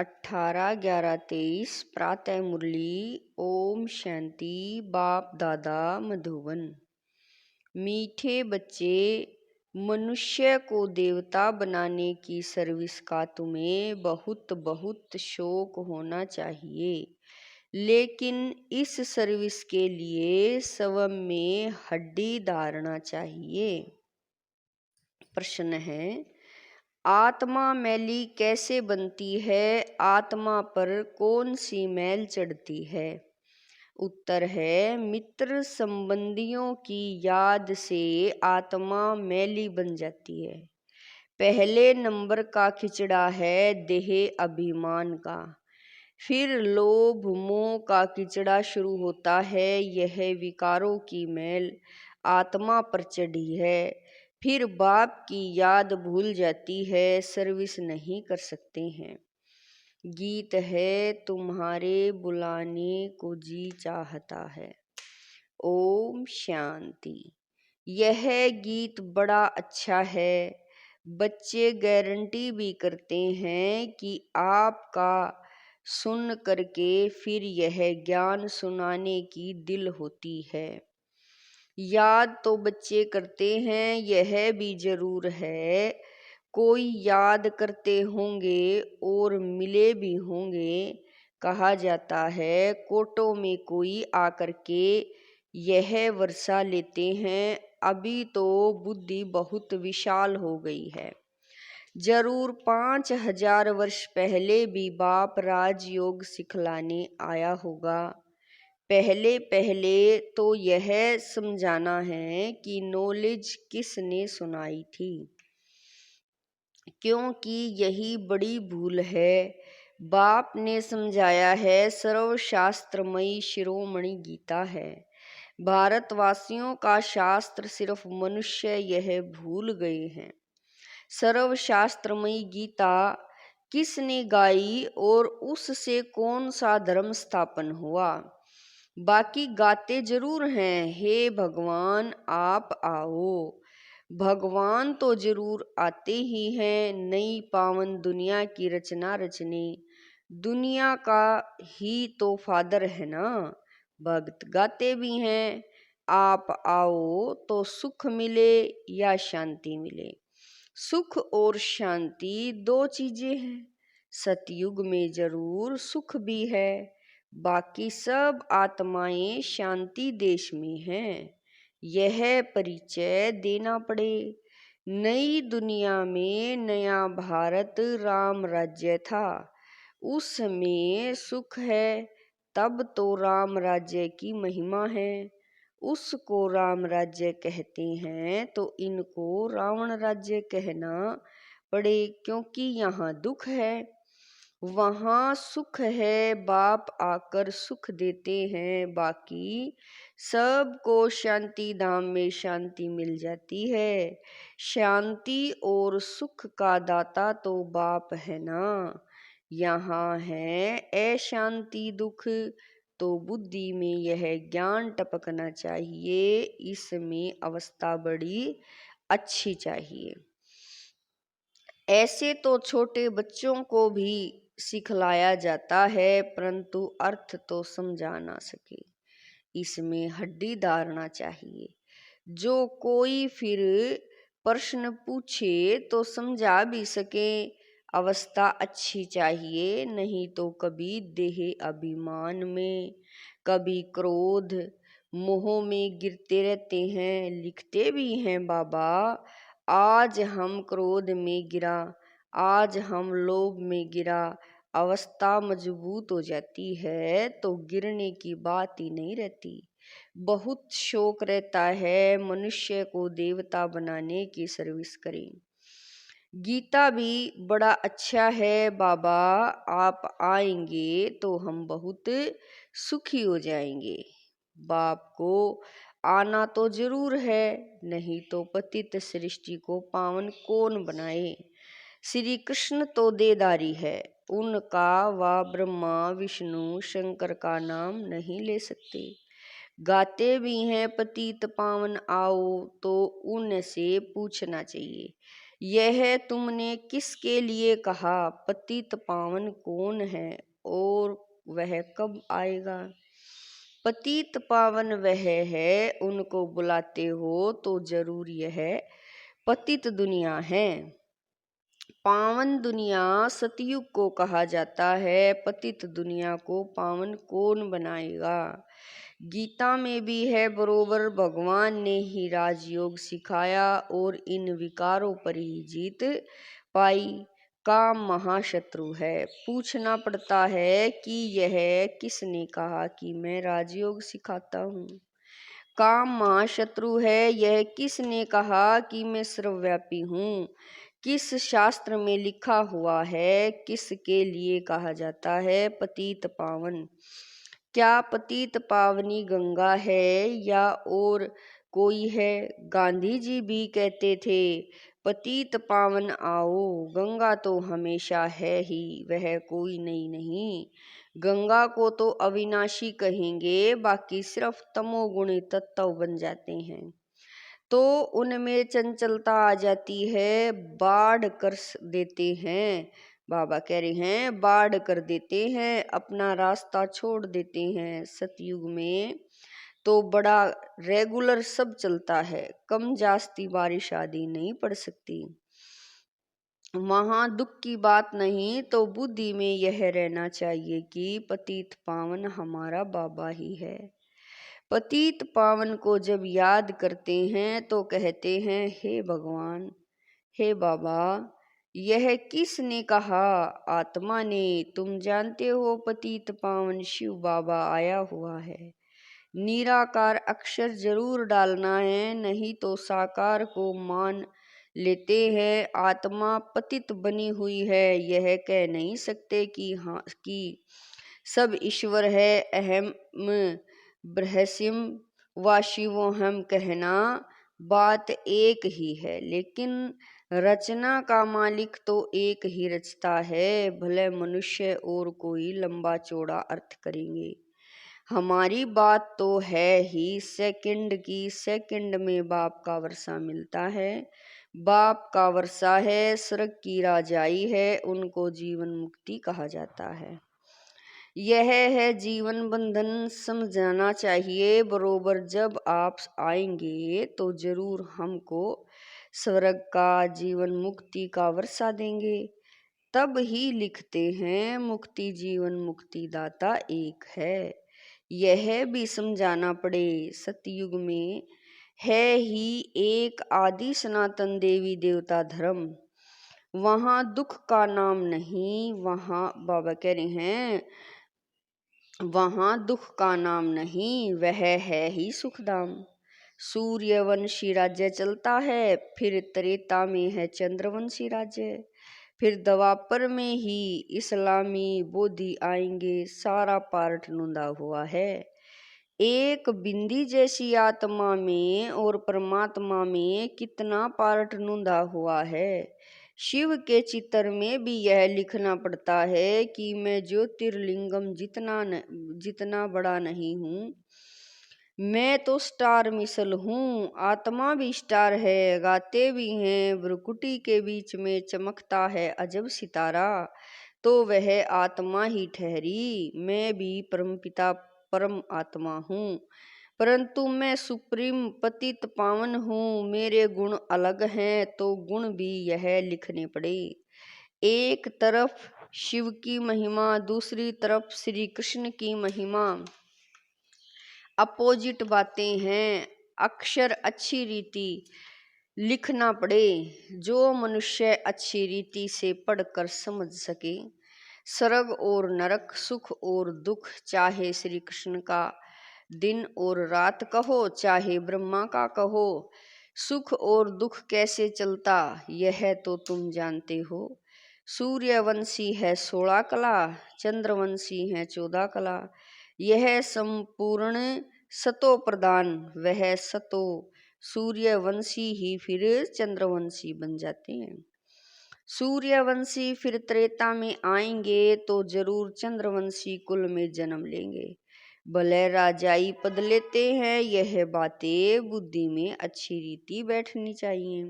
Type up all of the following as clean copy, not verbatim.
18/11/23 प्रातः मुरली। ओम शांति। बाप दादा मधुबन। मीठे बच्चे, मनुष्य को देवता बनाने की सर्विस का तुम्हें बहुत बहुत शौक होना चाहिए, लेकिन इस सर्विस के लिए स्वयं में हड्डी धारना चाहिए। प्रश्न है, आत्मा मैली कैसे बनती है? आत्मा पर कौन सी मैल चढ़ती है? उत्तर है, मित्र संबंधियों की याद से आत्मा मैली बन जाती है। पहले नंबर का खिचड़ा है देह अभिमान का, फिर लोभ मोह का खिचड़ा शुरू होता है। यह विकारों की मैल आत्मा पर चढ़ी है। फिर बाप की याद भूल जाती है, सर्विस नहीं कर सकते हैं। गीत है, तुम्हारे बुलाने को जी चाहता है। ओम शांति। यह गीत बड़ा अच्छा है। बच्चे गारंटी भी करते हैं कि आपका सुन करके फिर यह ज्ञान सुनाने की दिल होती है। याद तो बच्चे करते हैं, यह भी जरूर है कोई याद करते होंगे और मिले भी होंगे। कहा जाता है कोटों में कोई आकर के यह वर्षा लेते हैं। अभी तो बुद्धि बहुत विशाल हो गई है। जरूर 5000 वर्ष पहले भी बाप राजयोग सिखलाने आया होगा। पहले पहले तो यह समझाना है कि नॉलेज किसने सुनाई थी, क्योंकि यही बड़ी भूल है। बाप ने समझाया है, सर्वशास्त्रमयी शिरोमणि गीता है। भारतवासियों का शास्त्र सिर्फ मनुष्य यह भूल गए हैं। सर्वशास्त्रमयी गीता किसने गाई और उससे कौन सा धर्म स्थापन हुआ? बाकी गाते जरूर हैं, हे भगवान आप आओ। भगवान तो जरूर आते ही हैं, नई पावन दुनिया की रचना रचने। दुनिया का ही तो फादर है ना। भक्त गाते भी हैं, आप आओ तो सुख मिले या शांति मिले। सुख और शांति दो चीजें हैं। सतयुग में जरूर सुख भी है, बाकी सब आत्माएं शांति देश में हैं। यह परिचय देना पड़े। नई दुनिया में नया भारत राम राज्य था, उसमें सुख है, तब तो राम राज्य की महिमा है। उसको राम राज्य कहते हैं तो इनको रावण राज्य कहना पड़े, क्योंकि यहाँ दुख है वहाँ सुख है। बाप आकर सुख देते हैं, बाकी सबको शांति धाम में शांति मिल जाती है। शांति और सुख का दाता तो बाप है ना। यहाँ है अशांति दुख, तो बुद्धि में यह ज्ञान टपकना चाहिए। इसमें अवस्था बड़ी अच्छी चाहिए। ऐसे तो छोटे बच्चों को भी सिखलाया जाता है, परंतु अर्थ तो समझा ना सके। इसमें हड्डी धारना चाहिए। जो कोई फिर प्रश्न पूछे तो समझा भी सके। अवस्था अच्छी चाहिए, नहीं तो कभी देह अभिमान में, कभी क्रोध मोह में गिरते रहते हैं। लिखते भी हैं बाबा, आज हम क्रोध में गिरा, आज हम लोभ में गिरा। अवस्था मजबूत हो जाती है तो गिरने की बात ही नहीं रहती। बहुत शौक रहता है मनुष्य को देवता बनाने की सर्विस करें। गीता भी बड़ा अच्छा है बाबा, आप आएंगे तो हम बहुत सुखी हो जाएंगे। बाप को आना तो जरूर है, नहीं तो पतित सृष्टि को पावन कौन बनाए। श्री कृष्ण तो देदारी है, उनका व ब्रह्मा विष्णु शंकर का नाम नहीं ले सकते। गाते भी हैं पतित पावन आओ, तो उनसे पूछना चाहिए यह तुमने किसके लिए कहा? पतित पावन कौन है और वह कब आएगा? पतित पावन वह है, उनको बुलाते हो तो जरूर यह पतित दुनिया है। पावन दुनिया सतयुग को कहा जाता है, पतित दुनिया को पावन कौन बनाएगा? गीता में भी है बरोबर, भगवान ने ही राजयोग सिखाया और इन विकारों पर ही जीत पाई। काम महाशत्रु है। पूछना पड़ता है कि यह किसने कहा कि मैं राजयोग सिखाता हूँ? काम महाशत्रु है। यह किसने कहा कि मैं सर्वव्यापी हूँ? किस शास्त्र में लिखा हुआ है? किसके लिए कहा जाता है पतित पावन? क्या पतित पावनी गंगा है या और कोई है? गांधी जी भी कहते थे, पतित पावन आओ। गंगा तो हमेशा है ही, वह कोई नई नहीं। गंगा को तो अविनाशी कहेंगे, बाकी सिर्फ तमोगुणी तत्व बन जाते हैं तो उनमें चंचलता आ जाती है, बाढ़ कर देते हैं। बाबा कह रहे हैं बाढ़ कर देते हैं, अपना रास्ता छोड़ देते हैं। सतयुग में तो बड़ा रेगुलर सब चलता है, कम जास्ती बारिश आदि नहीं पड़ सकती। वहाँ दुख की बात नहीं, तो बुद्धि में यह रहना चाहिए कि पतित पावन हमारा बाबा ही है। पतित पावन को जब याद करते हैं तो कहते हैं, हे भगवान, हे बाबा, यह किसने कहा? आत्मा ने। तुम जानते हो पतित पावन शिव बाबा आया हुआ है। निराकार अक्षर जरूर डालना है, नहीं तो साकार को मान लेते हैं। आत्मा पतित बनी हुई है, यह कह नहीं सकते कि हाँ कि सब ईश्वर है। अहम ब्रह्मस्यम व शिवोहम कहना बात एक ही है, लेकिन रचना का मालिक तो एक ही रचता है। भले मनुष्य और कोई लंबा चौड़ा अर्थ करेंगे, हमारी बात तो है ही सेकंड की। सेकंड में बाप का वर्षा मिलता है। बाप का वर्षा है, स्वर्ग की राजाई है, उनको जीवन मुक्ति कहा जाता है। यह है जीवन बंधन, समझाना चाहिए बरोबर। जब आप आएंगे तो जरूर हमको स्वर्ग का, जीवन मुक्ति का वर्षा देंगे। तब ही लिखते हैं मुक्ति जीवन मुक्ति दाता एक है। यह भी समझाना पड़े, सतयुग में है ही एक आदि सनातन देवी देवता धर्म। वहाँ दुख का नाम नहीं, वहाँ बाबा कह रहे हैं वहाँ दुख का नाम नहीं, वह है ही सुखधाम। सूर्यवंशी राज्य चलता है, फिर त्रेता में है चंद्रवंशी राज्य, फिर द्वापर में ही इस्लामी बोधि आएंगे। सारा पार्ट नूंदा हुआ है। एक बिंदी जैसी आत्मा में और परमात्मा में कितना पार्ट नूंदा हुआ है। शिव के चित्र में भी यह लिखना पड़ता है कि मैं ज्योतिर्लिंगम जितना बड़ा नहीं हूँ, मैं तो स्टार मिसल हूँ। आत्मा भी स्टार है, गाते भी हैं, भ्रुकुटी के बीच में चमकता है अजब सितारा, तो वह आत्मा ही ठहरी। मैं भी परमपिता परम आत्मा हूँ, परंतु मैं सुप्रीम पतित पावन हूँ। मेरे गुण अलग हैं, तो गुण भी यह लिखने पड़े। एक तरफ शिव की महिमा, दूसरी तरफ श्री कृष्ण की महिमा, अपोजिट बातें हैं। अक्षर अच्छी रीति लिखना पड़े, जो मनुष्य अच्छी रीति से पढ़कर समझ सके। स्वर्ग और नरक, सुख और दुख, चाहे श्री कृष्ण का दिन और रात कहो, चाहे ब्रह्मा का कहो, सुख और दुख कैसे चलता यह तो तुम जानते हो। सूर्यवंशी है 16 कला, चंद्रवंशी है 14 कला। यह संपूर्ण सतो प्रधान, वह सतो सूर्यवंशी ही फिर चंद्रवंशी बन जाते हैं। सूर्यवंशी फिर त्रेता में आएंगे तो जरूर चंद्रवंशी कुल में जन्म लेंगे। भले राजाई पद लेते हैं, यह बातें बुद्धि में अच्छी रीति बैठनी चाहिए।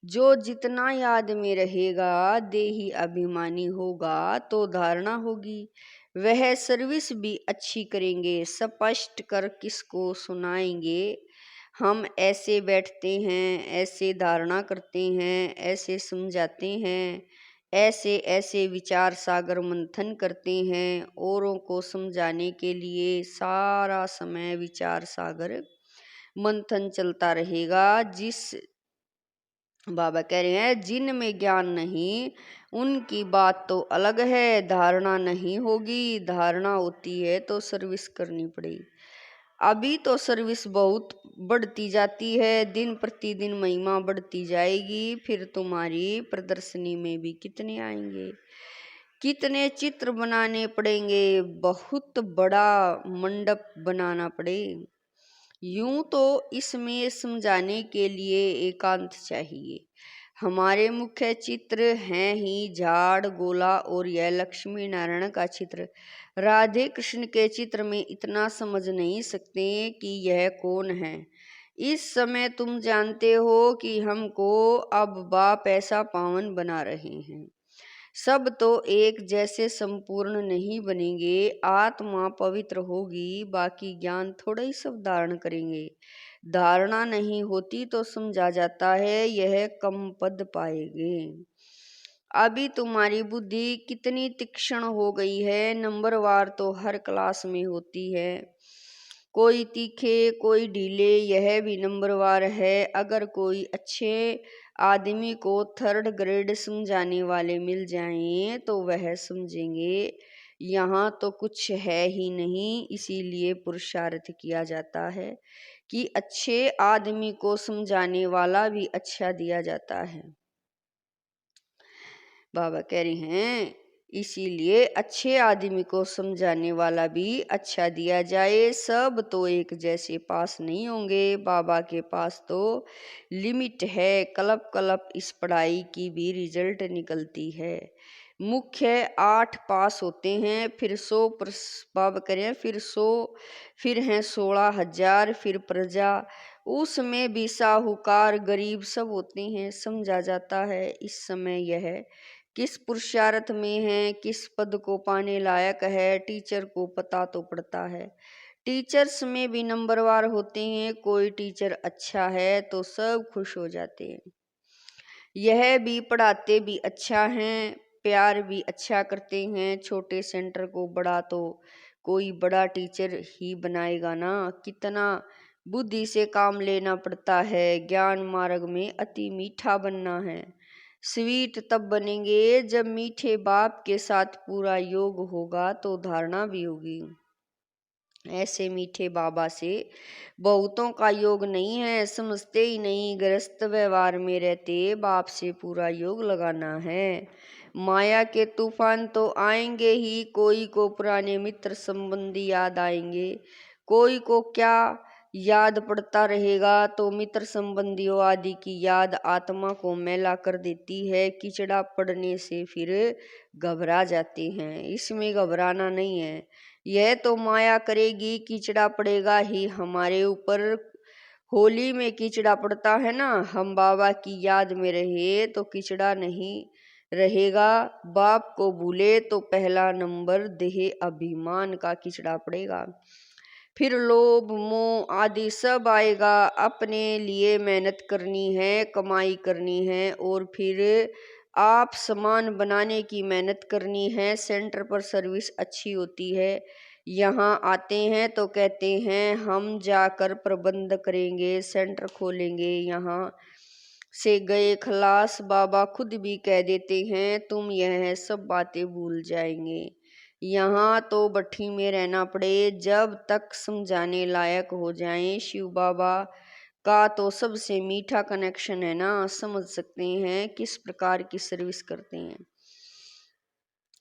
जो जितना याद में रहेगा, देही अभिमानी होगा तो धारणा होगी। वह सर्विस भी अच्छी करेंगे, स्पष्ट कर किसको सुनाएंगे। हम ऐसे बैठते हैं, ऐसे धारणा करते हैं, ऐसे समझाते हैं, ऐसे ऐसे विचार सागर मंथन करते हैं। औरों को समझाने के लिए सारा समय विचार सागर मंथन चलता रहेगा। बाबा कह रहे हैं जिनमें ज्ञान नहीं उनकी बात तो अलग है, धारणा नहीं होगी। धारणा होती है तो सर्विस करनी पड़ेगी। अभी तो सर्विस बहुत बढ़ती जाती है, दिन प्रतिदिन महिमा बढ़ती जाएगी। फिर तुम्हारी प्रदर्शनी में भी कितने आएंगे, कितने चित्र बनाने पड़ेंगे, बहुत बड़ा मंडप बनाना पड़ेगा। यूं तो इसमें समझाने के लिए एकांत चाहिए। हमारे मुख्य चित्र हैं ही झाड़ गोला और यह लक्ष्मी नारायण का चित्र। राधे कृष्ण के चित्र में इतना समझ नहीं सकते कि यह कौन है। इस समय तुम जानते हो कि हमको अब बाप ऐसा पावन बना रहे हैं। सब तो एक जैसे संपूर्ण नहीं बनेंगे। आत्मा पवित्र होगी, बाकी ज्ञान थोड़ा ही सब धारण करेंगे। धारणा नहीं होती तो समझा जाता है यह कम पद पाएंगे। अभी तुम्हारी बुद्धि कितनी तीक्ष्ण हो गई है। नंबरवार तो हर क्लास में होती है, कोई तीखे कोई ढीले, यह भी नंबरवार है। अगर कोई अच्छे आदमी को थर्ड ग्रेड समझाने वाले मिल जाएं तो वह समझेंगे यहाँ तो कुछ है ही नहीं। इसीलिए पुरुषार्थ किया जाता है कि अच्छे आदमी को समझाने वाला भी अच्छा दिया जाता है। बाबा कह रहे हैं इसीलिए अच्छे आदमी को समझाने वाला भी अच्छा दिया जाए। सब तो एक जैसे पास नहीं होंगे। बाबा के पास तो लिमिट है। कलप कलप इस पढ़ाई की भी रिजल्ट निकलती है। मुख्य 8 पास होते हैं, फिर 100 बाबा करें, फिर 100, फिर हैं 16,000, फिर प्रजा, उसमें भी साहूकार गरीब सब होते हैं। समझा जाता है इस समय यह किस पुरुषार्थ में है, किस पद को पाने लायक है। टीचर को पता तो पड़ता है। टीचर्स में भी नंबरवार होते हैं। कोई टीचर अच्छा है तो सब खुश हो जाते हैं। यह भी पढ़ाते भी अच्छा हैं, प्यार भी अच्छा करते हैं। छोटे सेंटर को बड़ा तो कोई बड़ा टीचर ही बनाएगा ना। कितना बुद्धि से काम लेना पड़ता है। ज्ञान मार्ग में अति मीठा बनना है। स्वीट तब बनेंगे जब मीठे बाप के साथ पूरा योग होगा तो धारणा भी होगी। ऐसे मीठे बाबा से बहुतों का योग नहीं है, समझते ही नहीं। गृहस्थ व्यवहार में रहते बाप से पूरा योग लगाना है। माया के तूफान तो आएंगे ही। कोई को पुराने मित्र संबंधी याद आएंगे, कोई को क्या याद पड़ता रहेगा। तो मित्र संबंधियों आदि की याद आत्मा को मैला कर देती है। कीचड़ा पड़ने से फिर घबरा जाते हैं। इसमें घबराना नहीं है। यह तो माया करेगी, कीचड़ा पड़ेगा ही हमारे ऊपर। होली में कीचड़ा पड़ता है ना। हम बाबा की याद में रहे तो कीचड़ा नहीं रहेगा। बाप को भूले तो पहला नंबर देह अभिमान का कीचड़ा पड़ेगा। फिर लोभ मोह आदि सब आएगा। अपने लिए मेहनत करनी है, कमाई करनी है और फिर आप समान बनाने की मेहनत करनी है। सेंटर पर सर्विस अच्छी होती है। यहाँ आते हैं तो कहते हैं हम जाकर प्रबंध करेंगे, सेंटर खोलेंगे। यहाँ से गए खलास। बाबा खुद भी कह देते हैं तुम यह सब बातें भूल जाएंगे। यहाँ तो भट्ठी में रहना पड़े जब तक समझाने लायक हो जाएं। शिव बाबा का तो सबसे मीठा कनेक्शन है ना। समझ सकते हैं किस प्रकार की सर्विस करते हैं।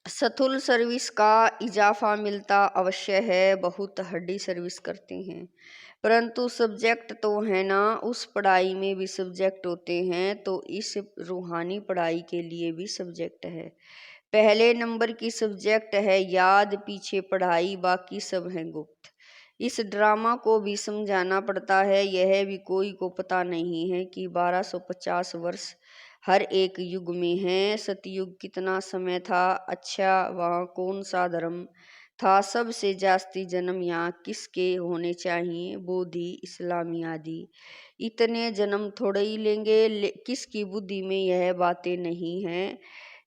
स्थूल सर्विस का इजाफा मिलता अवश्य है, बहुत हड्डी सर्विस करते हैं, परंतु सब्जेक्ट तो है ना। उस पढ़ाई में भी सब्जेक्ट होते हैं तो इस रूहानी पढ़ाई के लिए भी सब्जेक्ट है। पहले नंबर की सब्जेक्ट है याद, पीछे पढ़ाई, बाकी सब है गुप्त। इस ड्रामा को भी समझाना पड़ता है। यह भी कोई को पता नहीं है कि 1250 वर्ष हर एक युग में है। सतयुग कितना समय था, अच्छा वहाँ कौन सा धर्म था सबसे जास्ती जन्म यहाँ किसके होने चाहिए, बोधि इस्लामी आदि। इतने जन्म थोड़े ही लेंगे, किसकी बुद्धि में यह बातें नहीं हैं।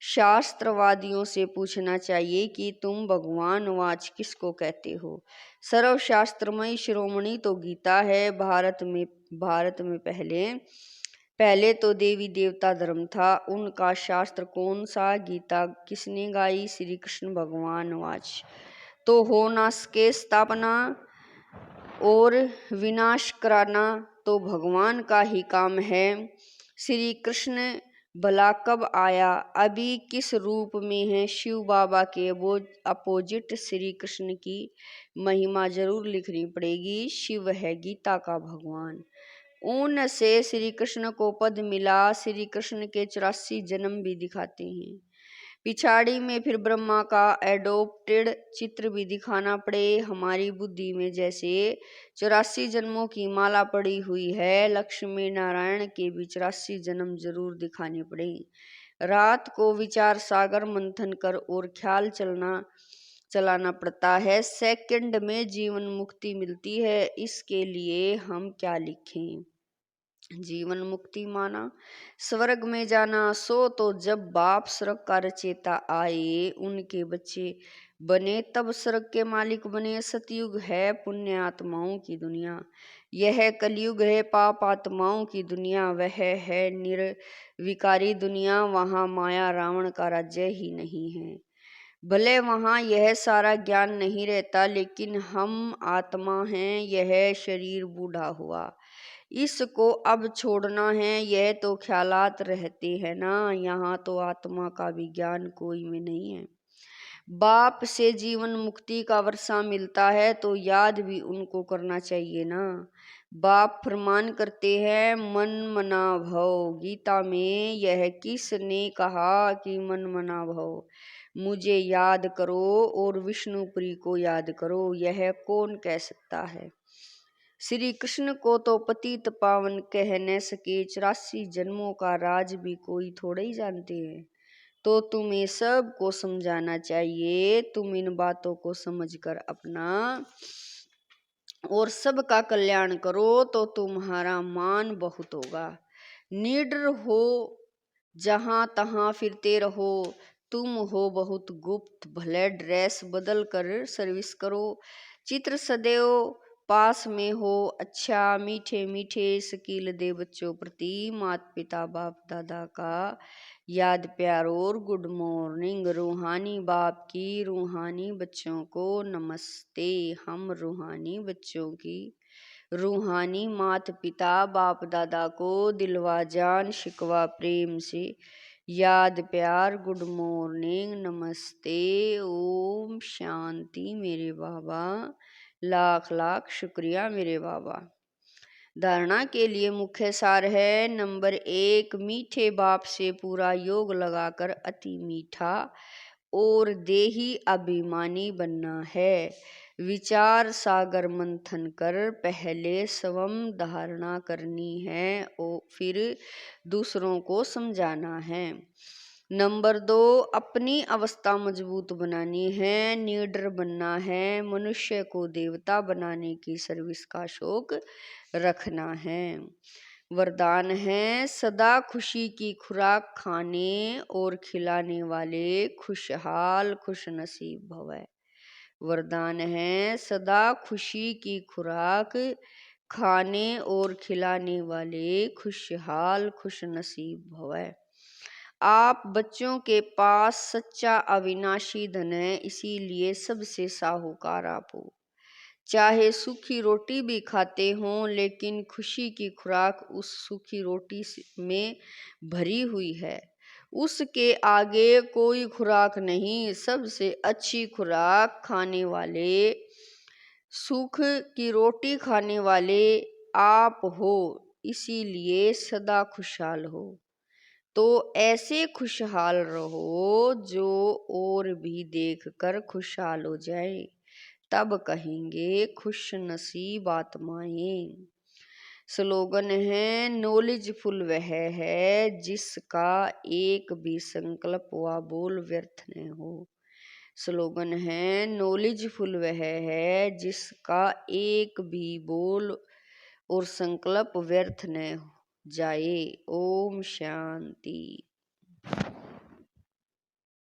शास्त्रवादियों से पूछना चाहिए कि तुम भगवान वाच किसको कहते हो। सर्वशास्त्रमयी शिरोमणि तो गीता है। भारत में पहले तो देवी देवता धर्म था, उनका शास्त्र कौन सा, गीता किसने गाई, श्री कृष्ण भगवान वाच। तो हो ना सके स्थापना और विनाश कराना तो भगवान का ही काम है। श्री कृष्ण भला कब आया, अभी किस रूप में है, शिव बाबा के वो अपोजिट श्री कृष्ण की महिमा जरूर लिखनी पड़ेगी। शिव है गीता का भगवान, ऊन से श्री कृष्ण को पद मिला। श्री कृष्ण के 84 जन्म भी दिखाते हैं। पिछाड़ी में फिर ब्रह्मा का एडोप्टेड चित्र भी दिखाना पड़े। हमारी बुद्धि में जैसे 84 जन्मों की माला पड़ी हुई है, लक्ष्मी नारायण के भी 84 जन्म जरूर दिखाने पड़े। रात को विचार सागर मंथन कर और ख्याल चलाना पड़ता है। सेकंड में जीवन मुक्ति मिलती है, इसके लिए हम क्या लिखें। जीवन मुक्ति माना स्वर्ग में जाना, सो तो जब बाप स्वर्ग का रचेता आए, उनके बच्चे बने तब स्वर्ग के मालिक बने। सतयुग है पुण्य आत्माओं की दुनिया, यह कलयुग है पाप आत्माओं की दुनिया। वह है निर्विकारी दुनिया, वहाँ माया रावण का राज्य ही नहीं है। भले वहाँ यह सारा ज्ञान नहीं रहता, लेकिन हम आत्मा हैं, यह शरीर बूढ़ा हुआ, इसको अब छोड़ना है। यह तो ख्यालात रहते हैं ना, यहाँ तो आत्मा का भी ज्ञान कोई में नहीं है। बाप से जीवन मुक्ति का वर्षा मिलता है तो याद भी उनको करना चाहिए ना। बाप फरमान करते हैं मन मना भव, गीता में यह किसने कहा कि मन मना भव, मुझे याद करो और विष्णुपुरी को याद करो, यह कौन कह सकता है। श्री कृष्ण को तो पतित पावन कह न सके, 84 जन्मों का राज भी कोई थोड़े ही जानते हैं। तो तुम्हें सबको समझाना चाहिए। तुम इन बातों को समझकर अपना और सबका कल्याण करो तो तुम्हारा मान बहुत होगा। निडर हो जहाँ तहाँ फिरते रहो, तुम हो बहुत गुप्त, भले ड्रेस बदल कर सर्विस करो। चित्र सदैव पास में हो, अच्छा मीठे मीठे शकील दे बच्चों प्रति, माता पिता बाप दादा का याद प्यार और गुड मॉर्निंग। रूहानी बाप की रूहानी बच्चों को नमस्ते। हम रूहानी बच्चों की रूहानी माता पिता बाप दादा को दिलवा जान शिकवा प्रेम से याद प्यार गुड मॉर्निंग नमस्ते ओम शांति। मेरे बाबा लाख लाख शुक्रिया मेरे बाबा। धारणा के लिए मुख्य सार है। नंबर 1, मीठे बाप से पूरा योग लगाकर अति मीठा और देही अभिमानी बनना है। विचार सागर मंथन कर पहले स्वयं धारणा करनी है और फिर दूसरों को समझाना है। नंबर 2, अपनी अवस्था मजबूत बनानी है, निडर बनना है, मनुष्य को देवता बनाने की सर्विस का शौक रखना है। वरदान है सदा खुशी की खुराक खाने और खिलाने वाले खुशहाल खुश नसीब भवै। वरदान है सदा खुशी की खुराक खाने और खिलाने वाले खुशहाल खुश नसीब भवै। आप बच्चों के पास सच्चा अविनाशी धन है, इसीलिए सबसे साहूकार आप हो। चाहे सूखी रोटी भी खाते हों, लेकिन खुशी की खुराक उस सूखी रोटी में भरी हुई है, उसके आगे कोई खुराक नहीं। सबसे अच्छी खुराक खाने वाले, सुख की रोटी खाने वाले आप हो, इसीलिए सदा खुशहाल हो। तो ऐसे खुशहाल रहो जो और भी देखकर खुशहाल हो जाए, तब कहेंगे खुश नसीब आत्माएं। स्लोगन है नॉलेजफुल वह है जिसका एक भी संकल्प व बोल व्यर्थ न हो। स्लोगन है नॉलेजफुल वह है जिसका एक भी बोल और संकल्प व्यर्थ न जाए। ओम शांति।